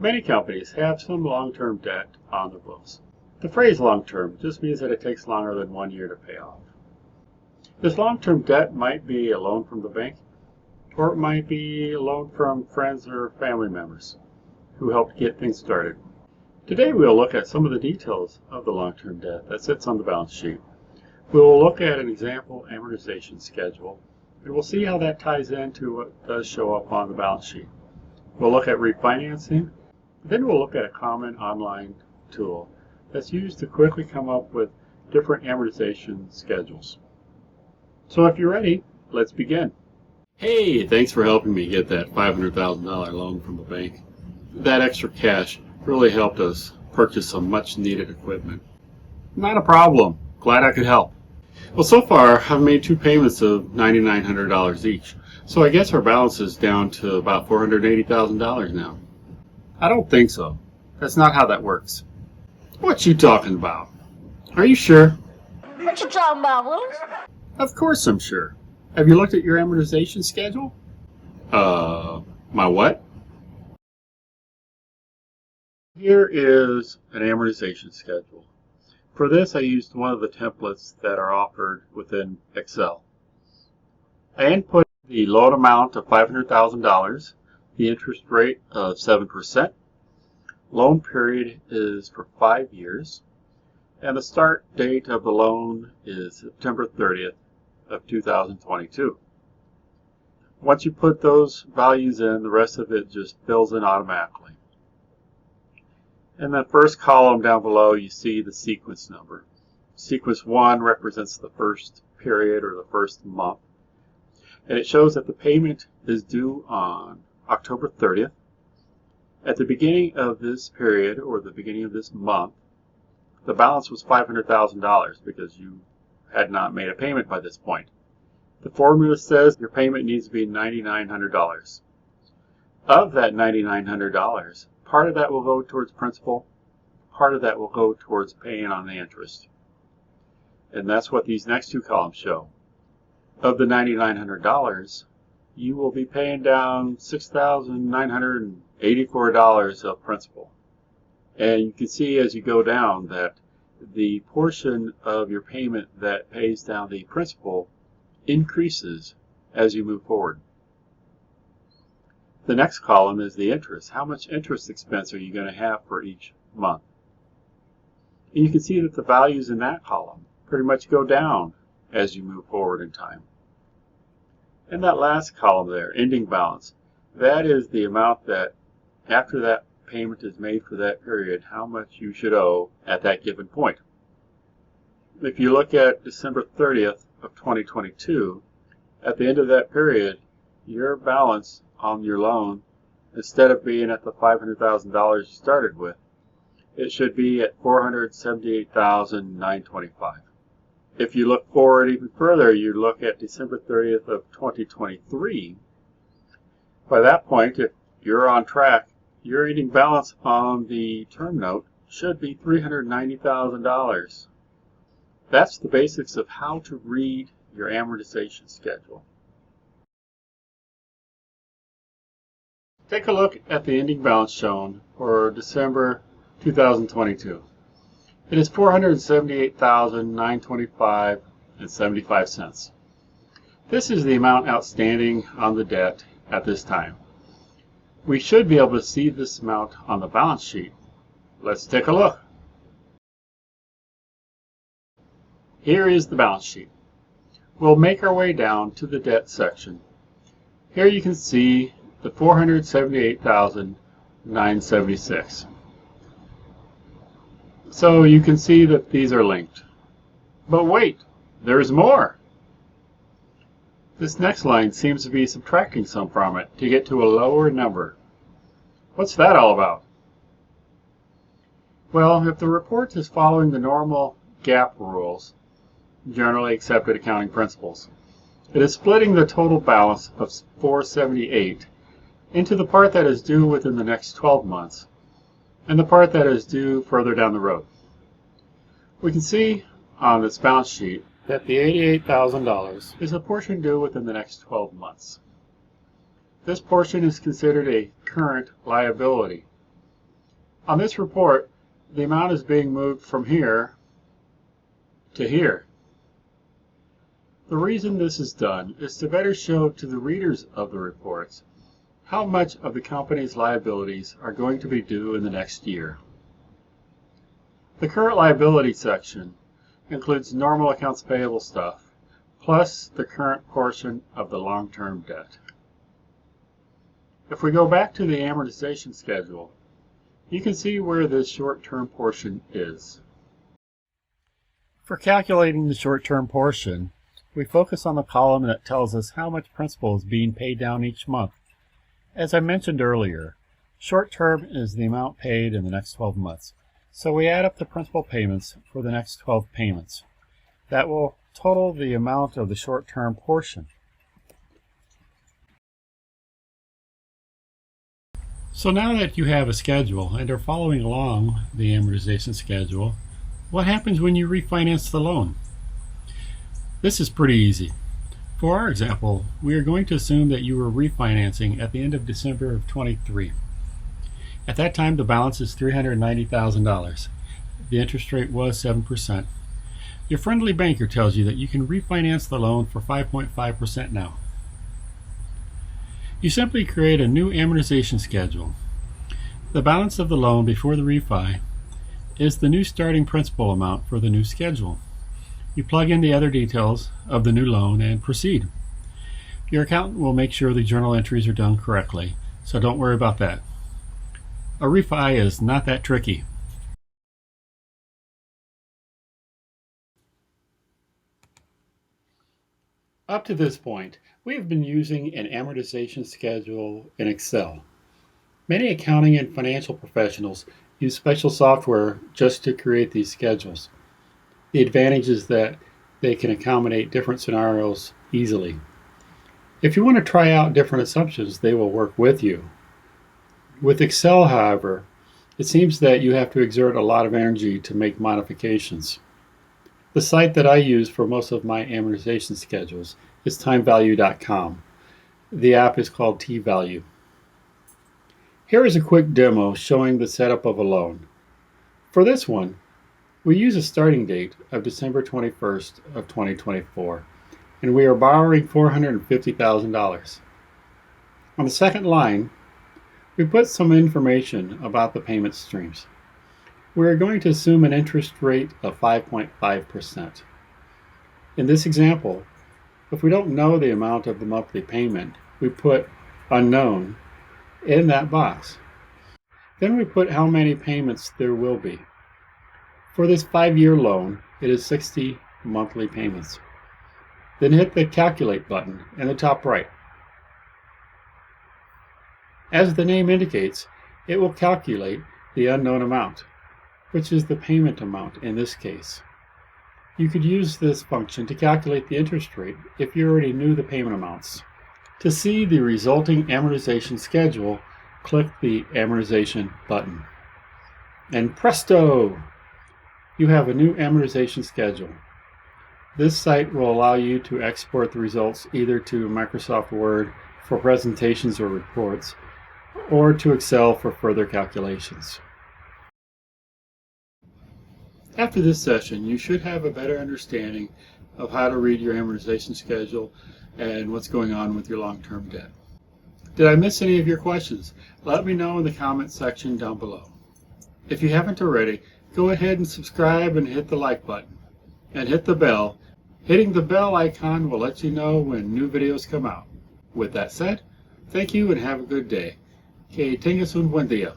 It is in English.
Many companies have some long-term debt on their books. The phrase long-term just means that it takes longer than 1 year to pay off. This long-term debt might be a loan from the bank, or it might be a loan from friends or family members who helped get things started. Today we'll look at some of the details of the long-term debt that sits on the balance sheet. We will look at an example amortization schedule, and we'll see how that ties into what does show up on the balance sheet. We'll look at refinancing, then we'll look at a common online tool that's used to quickly come up with different amortization schedules. So if you're ready, let's begin. Hey, thanks for helping me get that $500,000 loan from the bank. That extra cash really helped us purchase some much needed equipment. Not a problem. Glad I could help. Well, so far I've made 2 payments of $9,900 each, so I guess our balance is down to about $480,000 now. I don't think so. That's not how that works. What you talking about? Are you sure? What you talking about, Willis? Of course I'm sure. Have you looked at your amortization schedule? My what? Here is an amortization schedule. For this, I used one of the templates that are offered within Excel. I input the loan amount of $500,000, the interest rate of 7%, loan period is for 5 years, and the start date of the loan is September 30th of 2022. Once you put those values in, the rest of it just fills in automatically. In the first column down below, you see the sequence number. Sequence 1 represents the first period or the first month, and it shows that the payment is due on October 30th. At the beginning of this period or the beginning of this month, the balance was $500,000 because you had not made a payment by this point. The formula says your payment needs to be $9,900. Of that $9,900, part of that will go towards principal, part of that will go towards paying on the interest. And that's what these next 2 columns show. Of the $9,900, you will be paying down $6,984 of principal. And you can see as you go down that the portion of your payment that pays down the principal increases as you move forward. The next column is the interest. How much interest expense are you going to have for each month? And you can see that the values in that column pretty much go down as you move forward in time. And that last column there, ending balance, that is the amount that after that payment is made for that period, how much you should owe at that given point. If you look at December 30th of 2022, at the end of that period, your balance on your loan, instead of being at the $500,000 you started with, it should be at $478,925. If you look forward even further, you look at December 30th of 2023. By that point, if you're on track, your ending balance on the term note should be $390,000. That's the basics of how to read your amortization schedule. Take a look at the ending balance shown for December 2022. It is $478,925.75. This is the amount outstanding on the debt at this time. We should be able to see this amount on the balance sheet. Let's take a look. Here is the balance sheet. We'll make our way down to the debt section. Here you can see the $478,976. So you can see that these are linked. But wait, there's more. This next line seems to be subtracting some from it to get to a lower number. What's that all about? Well, if the report is following the normal GAAP rules, generally accepted accounting principles, it is splitting the total balance of $478 into the part that is due within the next 12 months and the part that is due further down the road. We can see on this balance sheet that the $88,000 is a portion due within the next 12 months. This portion is considered a current liability. On this report, the amount is being moved from here to here. The reason this is done is to better show to the readers of the reports how much of the company's liabilities are going to be due in the next year. The current liability section includes normal accounts payable stuff, plus the current portion of the long-term debt. If we go back to the amortization schedule, you can see where this short-term portion is. For calculating the short-term portion, we focus on the column that tells us how much principal is being paid down each month. As I mentioned earlier, short-term is the amount paid in the next 12 months. So we add up the principal payments for the next 12 payments. That will total the amount of the short-term portion. So now that you have a schedule and are following along the amortization schedule, what happens when you refinance the loan? This is pretty easy. For our example, we are going to assume that you were refinancing at the end of December of 23. At that time, the balance is $390,000. The interest rate was 7%. Your friendly banker tells you that you can refinance the loan for 5.5% now. You simply create a new amortization schedule. The balance of the loan before the refi is the new starting principal amount for the new schedule. You plug in the other details of the new loan and proceed. Your accountant will make sure the journal entries are done correctly, so don't worry about that. A refi is not that tricky. Up to this point, we have been using an amortization schedule in Excel. Many accounting and financial professionals use special software just to create these schedules. The advantage is that they can accommodate different scenarios easily. If you want to try out different assumptions, they will work with you. With Excel, however, it seems that you have to exert a lot of energy to make modifications. The site that I use for most of my amortization schedules is timevalue.com. The app is called T-Value. Here is a quick demo showing the setup of a loan. For this one, we use a starting date of December 21st of 2024, and we are borrowing $450,000. On the second line, we put some information about the payment streams. We are going to assume an interest rate of 5.5%. In this example, if we don't know the amount of the monthly payment, we put unknown in that box. Then we put how many payments there will be. For this 5-year loan, it is 60 monthly payments. Then hit the Calculate button in the top right. As the name indicates, it will calculate the unknown amount, which is the payment amount in this case. You could use this function to calculate the interest rate if you already knew the payment amounts. To see the resulting amortization schedule, click the Amortization button. And presto! You have a new amortization schedule. This site will allow you to export the results either to Microsoft Word for presentations or reports, or to Excel for further calculations. After this session, you should have a better understanding of how to read your amortization schedule and what's going on with your long-term debt. Did I miss any of your questions? Let me know in the comments section down below. If you haven't already, go ahead and subscribe and hit the like button. And hit the bell. Hitting the bell icon will let you know when new videos come out. With that said, thank you and have a good day. Que tengas un buen día.